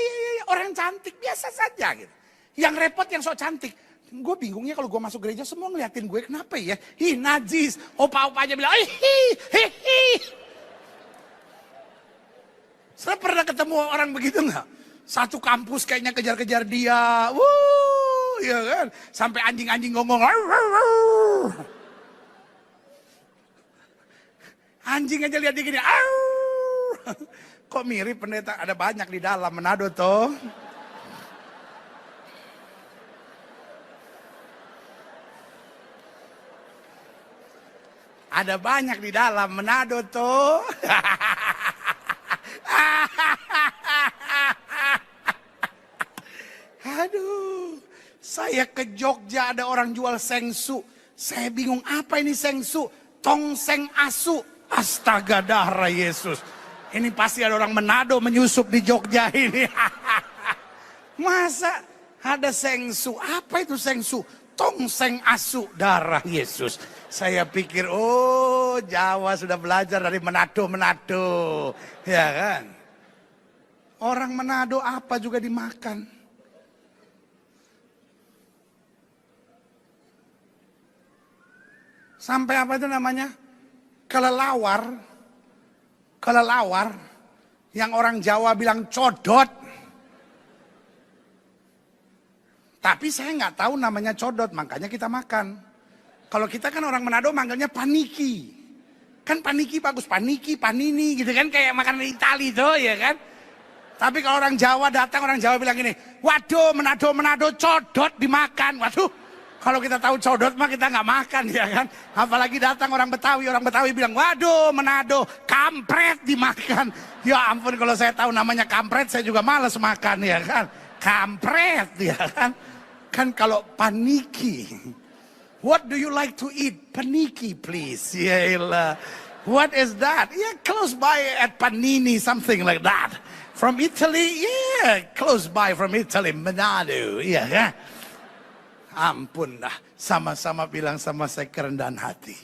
Orang cantik biasa saja gitu. Yang repot yang sok cantik. Gue bingungnya kalau gue masuk gereja semua ngeliatin gue, kenapa ya? Ih najis, opa-opa aja bilang, hihi. Saya pernah ketemu orang begitu nggak? Satu kampus kayaknya kejar-kejar dia, ya kan? Sampai anjing-anjing ngomong, anjing aja lihat dia gini, kok mirip pendeta? Ada banyak di dalam Manado toh. Ada banyak di dalam Manado tuh. Aduh, saya ke Jogja ada orang jual sengsu. Saya bingung apa ini sengsu? Tongseng asu. Astaga darah Yesus. Ini pasti ada orang Manado menyusup di Jogja ini. Masa ada sengsu? Apa itu sengsu? Tongseng asu darah Yesus. Saya pikir, oh Jawa sudah belajar dari Manado. Ya kan? Orang Manado apa juga dimakan. Sampai apa itu namanya? Kelelawar. Yang orang Jawa bilang codot. Tapi saya nggak tahu namanya codot, makanya kita makan. Kalau kita kan orang Manado manggilnya paniki. Kan paniki bagus, paniki, panini gitu kan. Kayak makanan Itali tuh ya kan. Tapi kalau orang Jawa datang, orang Jawa bilang gini. Waduh Manado codot dimakan. Waduh kalau kita tahu codot mah kita nggak makan ya kan. Apalagi datang orang Betawi bilang waduh Manado kampret dimakan. Ya ampun kalau saya tahu namanya kampret saya juga malas makan ya kan. Kampret ya kan. Kan kalau paniki. What do you like to eat? Paniki, please. Yeah, what is that? Yeah, close by at Panini, something like that. From Italy, yeah, close by from Italy, Manado. Yeah, yeah. Ampun dah, sama-sama bilang sama saya kerendahan hati.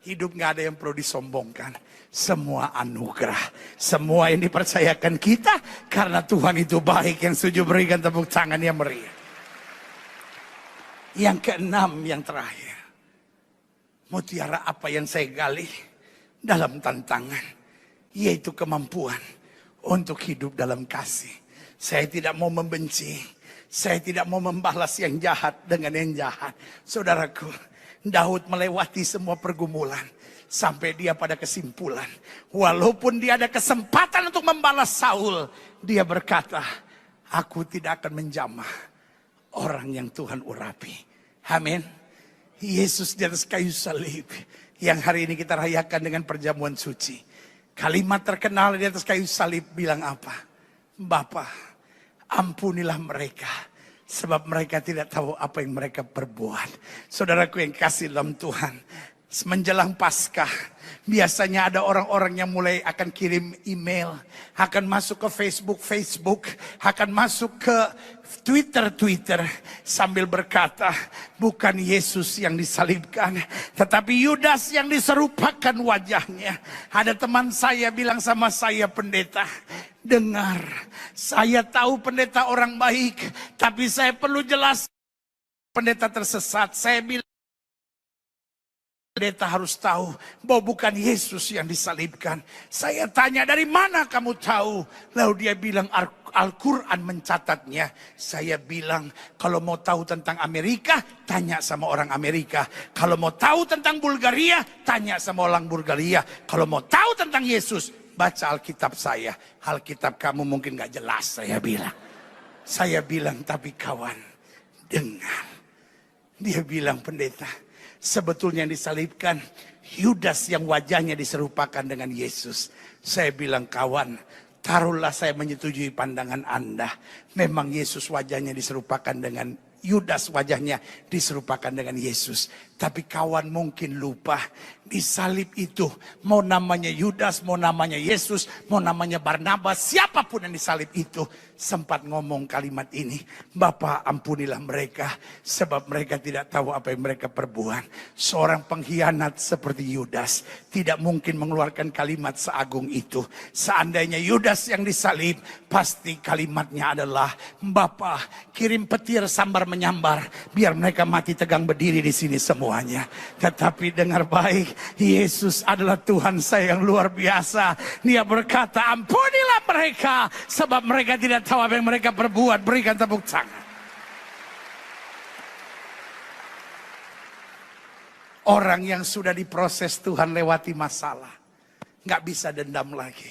Hidup gak ada yang perlu disombongkan. Semua anugerah. Semua yang dipercayakan kita karena Tuhan itu baik. Yang setuju berikan tepuk tangan yang meriah. Yang keenam, yang terakhir. Mutiara apa yang saya gali dalam tantangan. Yaitu kemampuan untuk hidup dalam kasih. Saya tidak mau membenci. Saya tidak mau membalas yang jahat dengan yang jahat. Saudaraku, Daud melewati semua pergumulan. Sampai dia pada kesimpulan. Walaupun dia ada kesempatan untuk membalas Saul. Dia berkata, aku tidak akan menjamah orang yang Tuhan urapi. Amin. Yesus di atas kayu salib. Yang hari ini kita rayakan dengan perjamuan suci. Kalimat terkenal di atas kayu salib bilang apa? Bapa, ampunilah mereka. Sebab mereka tidak tahu apa yang mereka perbuat. Saudaraku yang kasih dalam Tuhan. Menjelang Paskah, Biasanya ada orang-orang yang mulai akan kirim email, akan masuk ke Facebook, akan masuk ke Twitter sambil berkata, bukan Yesus yang disalibkan, tetapi Yudas yang diserupakan wajahnya. Ada teman saya bilang sama saya, pendeta, dengar, saya tahu pendeta orang baik, tapi saya perlu jelas pendeta tersesat. Saya bilang, pendeta harus tahu bahwa bukan Yesus yang disalibkan. Saya tanya, dari mana kamu tahu? Lalu dia bilang, Al-Quran mencatatnya. Saya bilang, kalau mau tahu tentang Amerika, tanya sama orang Amerika. Kalau mau tahu tentang Bulgaria, tanya sama orang Bulgaria. Kalau mau tahu tentang Yesus, baca Alkitab saya. Alkitab kamu mungkin gak jelas, saya bilang. Saya bilang, tapi kawan, dengar. Dia bilang, pendeta, sebetulnya yang disalibkan Yudas yang wajahnya diserupakan dengan Yesus. Saya bilang, kawan, taruhlah saya menyetujui pandangan Anda. Memang Yesus wajahnya diserupakan dengan Yudas, wajahnya diserupakan dengan Yesus. Tapi kawan mungkin lupa, di salib itu mau namanya Yudas, mau namanya Yesus, mau namanya Barnabas, siapapun yang disalib itu sempat ngomong kalimat ini, Bapa ampunilah mereka sebab mereka tidak tahu apa yang mereka perbuat. Seorang pengkhianat seperti Yudas tidak mungkin mengeluarkan kalimat seagung itu. Seandainya Yudas yang disalib, pasti kalimatnya adalah, Bapa kirim petir sambar menyambar biar mereka mati tegang berdiri di sini semuanya. Tetapi dengar baik, Yesus adalah Tuhan saya yang luar biasa. Dia berkata, ampunilah mereka sebab mereka tidak tahu apa yang mereka perbuat. Berikan tepuk tangan. Orang yang sudah diproses Tuhan lewati masalah, nggak bisa dendam lagi,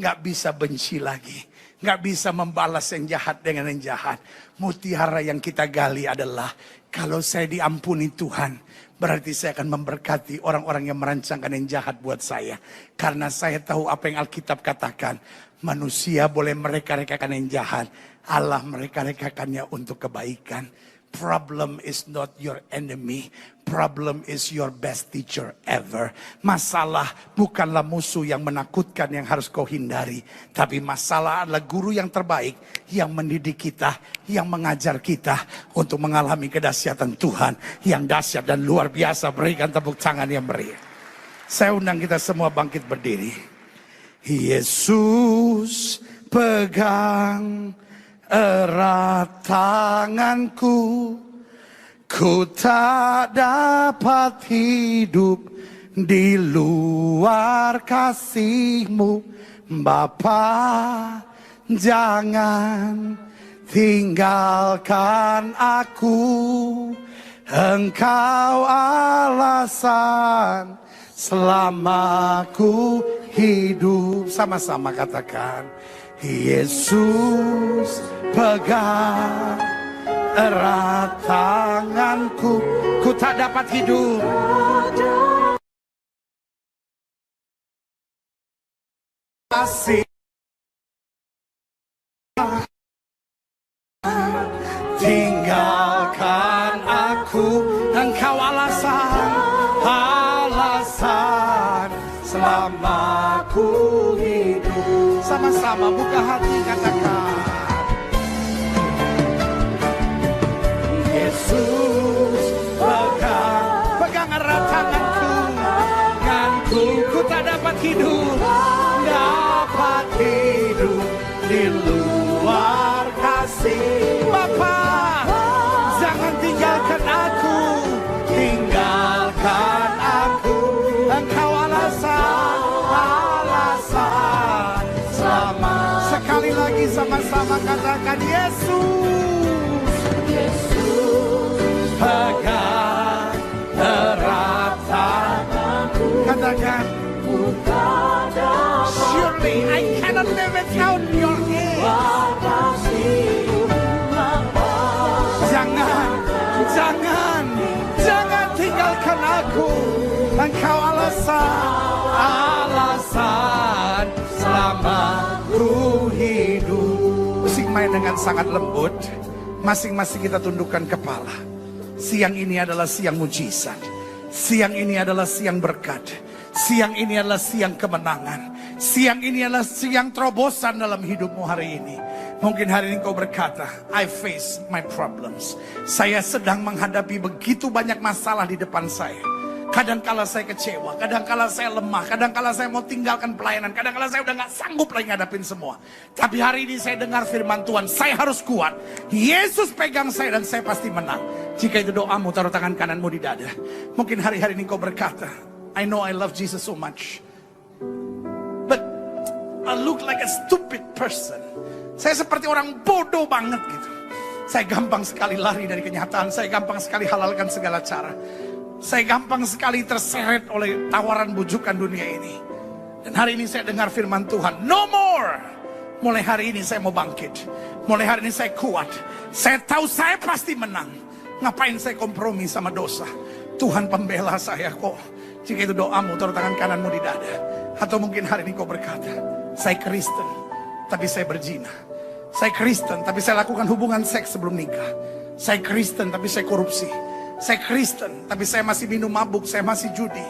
nggak bisa benci lagi, nggak bisa membalas yang jahat dengan yang jahat. Mutiara yang kita gali adalah, kalau saya diampuni Tuhan, berarti saya akan memberkati orang-orang yang merancangkan yang jahat buat saya. Karena saya tahu apa yang Alkitab katakan. Manusia boleh mereka-rekakan yang jahat, Allah mereka-rekakannya untuk kebaikan. Problem is not your enemy. Problem is your best teacher ever. Masalah bukanlah musuh yang menakutkan yang harus kau hindari. Tapi masalah adalah guru yang terbaik yang mendidik kita, yang mengajar kita untuk mengalami kedahsyatan Tuhan yang dahsyat dan luar biasa. Berikan tepuk tangan yang meriah. Saya undang kita semua bangkit berdiri. Yesus pegang erat tanganku, ku tak dapat hidup di luar kasih-Mu. Bapa, jangan tinggalkan aku, Engkau alasan selama ku hidup. Sama-sama katakan, Yesus pegang erat tanganku, ku tak dapat hidup kasih. Tinggalkan aku, Engkau alasan selama ku hidup. Sama-sama buka hati katakan, Yesus pegang erat tanganku, ku tak dapat hidup di luar kasih. Bapa, jangan tinggalkan aku, Engkau alasan selama. Sekali lagi sama-sama katakan, Yesus pegang erat tanganku. Katakan, surely I cannot live without your hand. Jangan tinggalkan aku, Engkau alasan selama ku hidup. Musik main dengan sangat lembut. Masing-masing kita tundukkan kepala. Siang ini adalah siang mujizat. Siang ini adalah siang berkat. Siang ini adalah siang kemenangan. Siang ini adalah siang terobosan dalam hidupmu hari ini. Mungkin hari ini kau berkata, I face my problems. Saya sedang menghadapi begitu banyak masalah di depan saya. Kadangkala saya kecewa, kadangkala saya lemah, kadangkala saya mau tinggalkan pelayanan, kadangkala saya udah gak sanggup lagi ngadapin semua. Tapi hari ini saya dengar firman Tuhan, saya harus kuat. Yesus pegang saya dan saya pasti menang. Jika itu doamu, taruh tangan kananmu di dada. Mungkin hari-hari ini kau berkata, I know I love Jesus so much, but I look like a stupid person. Saya seperti orang bodoh banget gitu. Saya gampang sekali lari dari kenyataan. Saya gampang sekali halalkan segala cara. Saya gampang sekali terseret oleh tawaran bujukan dunia ini. Dan hari ini saya dengar firman Tuhan, no more. Mulai hari ini saya mau bangkit. Mulai hari ini saya kuat. Saya tahu saya pasti menang. Ngapain saya kompromi sama dosa? Tuhan pembela saya kok. Jika itu doamu, taruh tangan kananmu di dada. Atau mungkin hari ini kau berkata, saya Kristen tapi saya berzina. Saya Kristen tapi saya lakukan hubungan seks sebelum nikah. Saya Kristen tapi saya korupsi. Saya Kristen tapi saya masih minum mabuk, saya masih judi.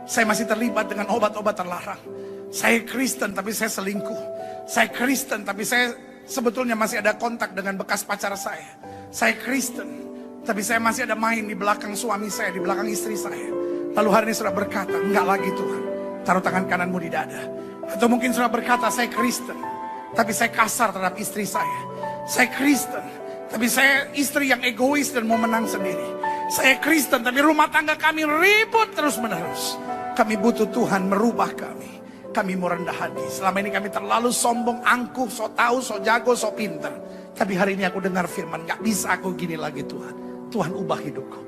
Saya masih terlibat dengan obat-obat terlarang. Saya Kristen tapi saya selingkuh. Saya Kristen tapi saya sebetulnya masih ada kontak dengan bekas pacar saya. Saya Kristen tapi saya masih ada main di belakang suami saya, di belakang istri saya. Lalu hari ini sudah berkata, enggak lagi Tuhan. Taruh tangan kananmu di dada. Atau mungkin sudah berkata, saya Kristen tapi saya kasar terhadap istri saya. Saya Kristen tapi saya istri yang egois dan mau menang sendiri. Saya Kristen tapi rumah tangga kami ribut terus menerus. Kami butuh Tuhan merubah kami. Kami mau rendah hati. Selama ini kami terlalu sombong, angkuh, so tahu, so jago, so pinter. Tapi hari ini aku dengar firman, gak bisa aku gini lagi Tuhan. Tuhan ubah hidupku.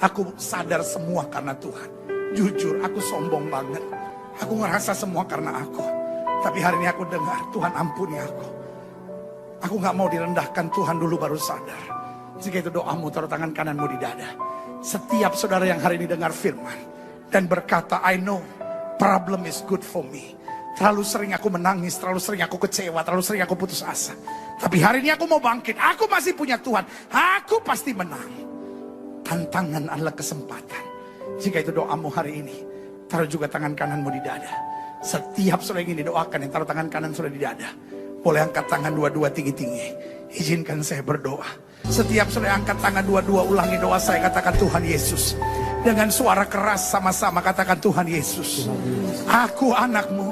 Aku sadar semua karena Tuhan. Jujur aku sombong banget. Aku ngerasa semua karena aku. Tapi hari ini aku dengar, Tuhan ampuni aku. Aku gak mau direndahkan, Tuhan dulu baru sadar. Jika itu doamu, taruh tangan kananmu di dada. Setiap saudara yang hari ini dengar firman dan berkata, I know problem is good for me. Terlalu sering aku menangis, terlalu sering aku kecewa, terlalu sering aku putus asa. Tapi hari ini aku mau bangkit, aku masih punya Tuhan. Aku pasti menang. Tantangan adalah kesempatan. Jika itu doamu hari ini, taruh juga tangan kananmu di dada. Setiap saudara yang ini doakan, yang taruh tangan kanan sudah di dada, boleh angkat tangan dua-dua tinggi-tinggi. Izinkan saya berdoa. Setiap saudara angkat tangan dua-dua, ulangi doa saya, katakan Tuhan Yesus. Dengan suara keras sama-sama katakan Tuhan Yesus. Aku anakmu.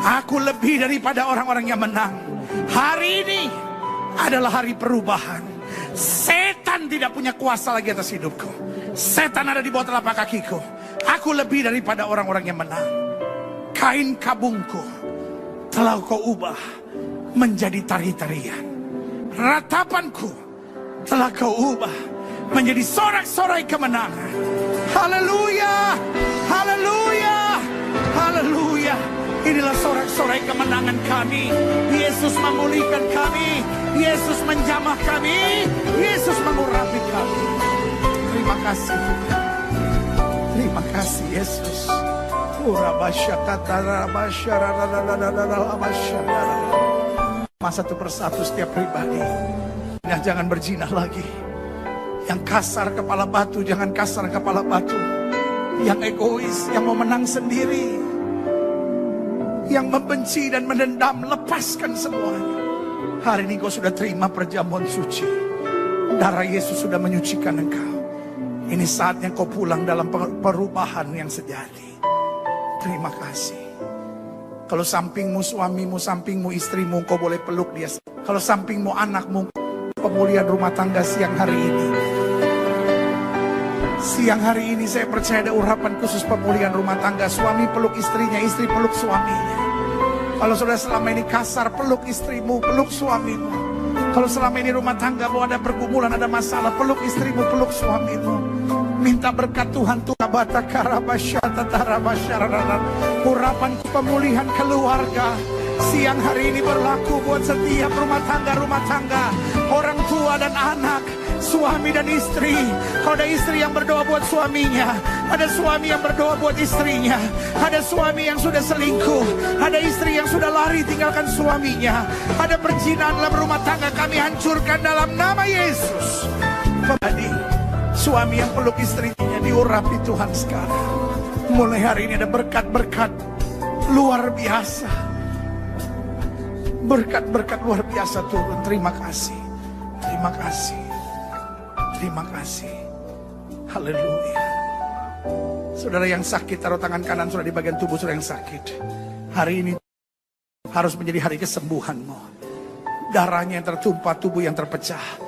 Aku lebih daripada orang-orang yang menang. Hari ini adalah hari perubahan. Setan tidak punya kuasa lagi atas hidupku. Setan ada di bawah telapak kakiku. Aku lebih daripada orang-orang yang menang. Kain kabungku telah kau ubah menjadi tari-tarian. Ratapanku telah kau ubah menjadi sorak-sorai kemenangan. Haleluya, haleluya, haleluya. Inilah sorak-sorai kemenangan kami. Yesus memulihkan kami. Yesus menjamah kami. Yesus mengurapi kami. Terima kasih Tuhan. Terima kasih Yesus. Satu persatu setiap pribadi. Jangan berzina lagi. Yang kasar kepala batu, jangan kasar kepala batu. Yang egois, yang mau menang sendiri, yang membenci dan menendam, lepaskan semuanya. Hari ini kau sudah terima perjamuan suci. Darah Yesus sudah menyucikan engkau. Ini saatnya kau pulang dalam perubahan yang sejati. Terima kasih. Kalau sampingmu suamimu, sampingmu istrimu, kau boleh peluk dia. Kalau sampingmu anakmu, pemulihan rumah tangga siang hari ini. Siang hari ini saya percaya ada urapan khusus pemulihan rumah tangga. Suami peluk istrinya, istri peluk suaminya. Kalau sudah selama ini kasar, peluk istrimu, peluk suamimu. Kalau selama ini rumah tangga mau ada pergumulan, ada masalah, peluk istrimu, peluk suamimu. Minta berkat Tuhan, urapan pemulihan keluarga siang hari ini berlaku buat setiap rumah tangga, orang tua dan anak, suami dan istri. Kalau ada istri yang berdoa buat suaminya, ada suami yang berdoa buat istrinya, ada suami yang sudah selingkuh, ada istri yang sudah lari tinggalkan suaminya, ada perzinahan dalam rumah tangga, kami hancurkan dalam nama Yesus. Suami yang peluk istrinya diurapi Tuhan sekarang. Mulai hari ini ada berkat-berkat luar biasa. Berkat-berkat luar biasa turun. Terima kasih. Terima kasih. Terima kasih. Haleluya. Saudara yang sakit, taruh tangan kanan saudara di bagian tubuh saudara yang sakit. Hari ini harus menjadi hari kesembuhanmu. Darahnya yang tertumpah, tubuh yang terpecah,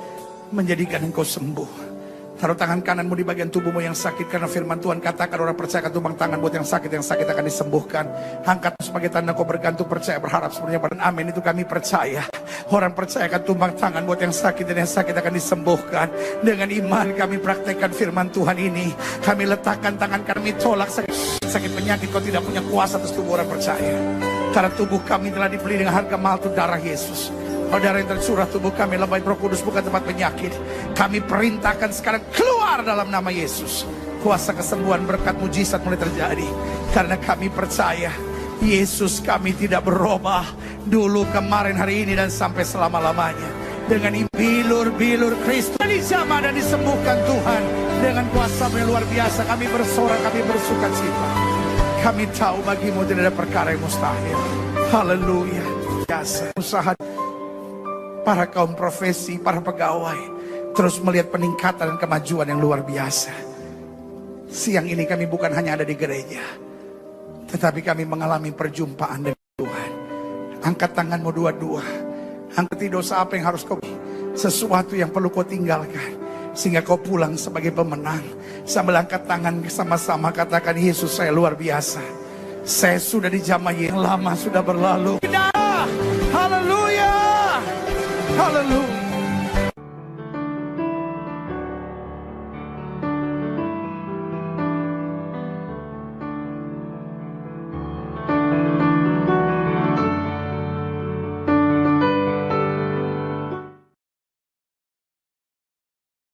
menjadikan engkau sembuh. Taruh tangan kananmu di bagian tubuhmu yang sakit, karena firman Tuhan katakan orang percaya akan tumbang tangan buat yang sakit akan disembuhkan. Angkat sebagai tanda kau bergantung, percaya, berharap sebenarnya pada amin. Itu kami percaya. Orang percaya akan tumbang tangan buat yang sakit, dan yang sakit akan disembuhkan. Dengan iman kami praktekkan firman Tuhan ini. Kami letakkan tangan kami, tolak sakit penyakit. Kau tidak punya kuasa atas tubuh orang percaya, karena tubuh kami telah dibeli dengan harga mahal, itu darah Yesus. Darah yang tercurah tubuh kami, lebay Roh Kudus, bukan tempat penyakit. Kami perintahkan sekarang keluar dalam nama Yesus. Kuasa kesembuhan, berkat, mujizat mulai terjadi. Karena kami percaya Yesus kami tidak berubah, dulu, kemarin, hari ini, dan sampai selama-lamanya. Dengan bilur-bilur Kristus dijamah dan disembuhkan Tuhan. Dengan kuasa yang luar biasa kami bersorak, kami bersuka cita. Kami tahu bagimu tidak ada perkara yang mustahil. Haleluya. Biasa usaha para kaum profesi, para pegawai terus melihat peningkatan dan kemajuan yang luar biasa. Siang ini kami bukan hanya ada di gereja, tetapi kami mengalami perjumpaan dengan Tuhan. Angkat tanganmu dua-dua. Angkati dosa apa yang harus kau, sesuatu yang perlu kau tinggalkan, sehingga kau pulang sebagai pemenang. Sambil angkat tangan sama-sama katakan, Yesus saya luar biasa. Saya sudah dijamah, yang lama sudah berlalu. Haleluya. Haleluya.